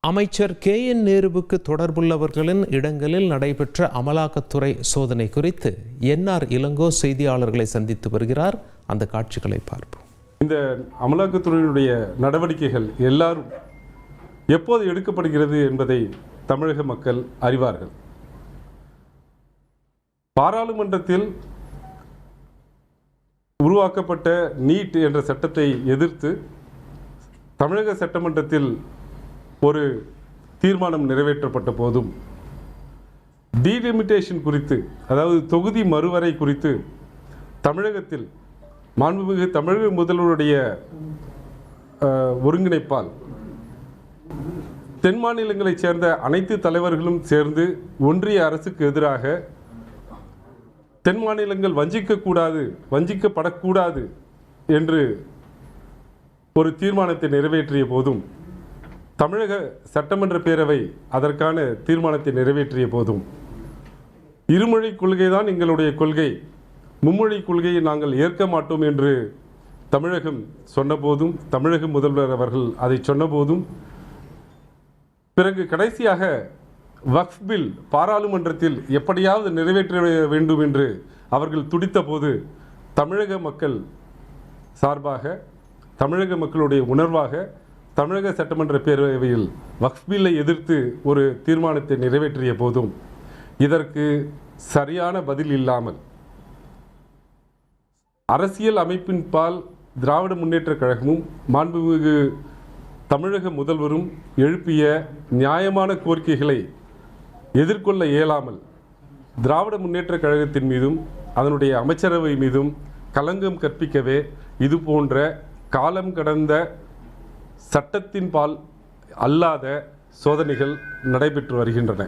அமைச்சர் KN நேருவுக்கு தொடர்புள்ளவர்களின் இடங்களில் நடைபெற்ற அமலாக்கத்துறை சோதனை குறித்து NR இளங்கோ செய்தியாளர்களை சந்தித்து வருகிறார். அந்த காட்சிகளை பார்ப்போம். இந்த அமலாக்கத்துறையினுடைய நடவடிக்கைகள் எல்லாரும் எப்போது எடுக்கப்படுகிறது என்பதை தமிழக மக்கள் அறிவார்கள். பாராளுமன்றத்தில் உருவாக்கப்பட்ட நீட் என்ற சட்டத்தை எதிர்த்து தமிழக சட்டமன்றத்தில் ஒரு தீர்மானம் நிறைவேற்றப்பட்ட போதும் டீலிமிட்டேஷன் குறித்து, அதாவது தொகுதி மறுவரை குறித்து தமிழகத்தில் மாண்புமிகு தமிழக முதல்வருடைய ஒருங்கிணைப்பால் தென் மாநிலங்களைச் சேர்ந்த அனைத்து தலைவர்களும் சேர்ந்து ஒன்றிய அரசுக்கு எதிராக தென் மாநிலங்கள் வஞ்சிக்கப்படக்கூடாது என்று ஒரு தீர்மானத்தை நிறைவேற்றிய போதும், தமிழக சட்டமன்ற பேரவை அதற்கான தீர்மானத்தை நிறைவேற்றிய போதும், இருமொழி கொள்கை தான் எங்களுடைய கொள்கை, மும்மொழி கொள்கையை நாங்கள் ஏற்க மாட்டோம் என்று தமிழகம் சொன்னபோதும், தமிழக முதல்வர் அவர்கள் அதை சொன்னபோதும், பிறகு கடைசியாக வக்ஃப் பில் பாராளுமன்றத்தில் எப்படியாவது நிறைவேற்ற வேண்டும் என்று அவர்கள் துடித்த போது, தமிழக மக்கள் சார்பாக, தமிழக மக்களுடைய உணர்வாக தமிழக சட்டமன்ற பேரவையில் வக்ஃப் பில்லை எதிர்த்து ஒரு தீர்மானத்தை நிறைவேற்றிய போதும் இதற்கு சரியான பதில் இல்லாமல் அரசியல் அமைப்பின் பால் திராவிட முன்னேற்றக் கழகமும் மாண்புமிகு தமிழக முதல்வரும் எழுப்பிய நியாயமான கோரிக்கைகளை எதிர்கொள்ள இயலாமல் திராவிட முன்னேற்றக் கழகத்தின் மீதும் அதனுடைய அமைச்சரவை மீதும் களங்கம் கற்பிக்கவே இது போன்ற காலம் கடந்த சட்டத்தின் பால் அல்லாத சோதனைகள் நடைபெற்று வருகின்றன.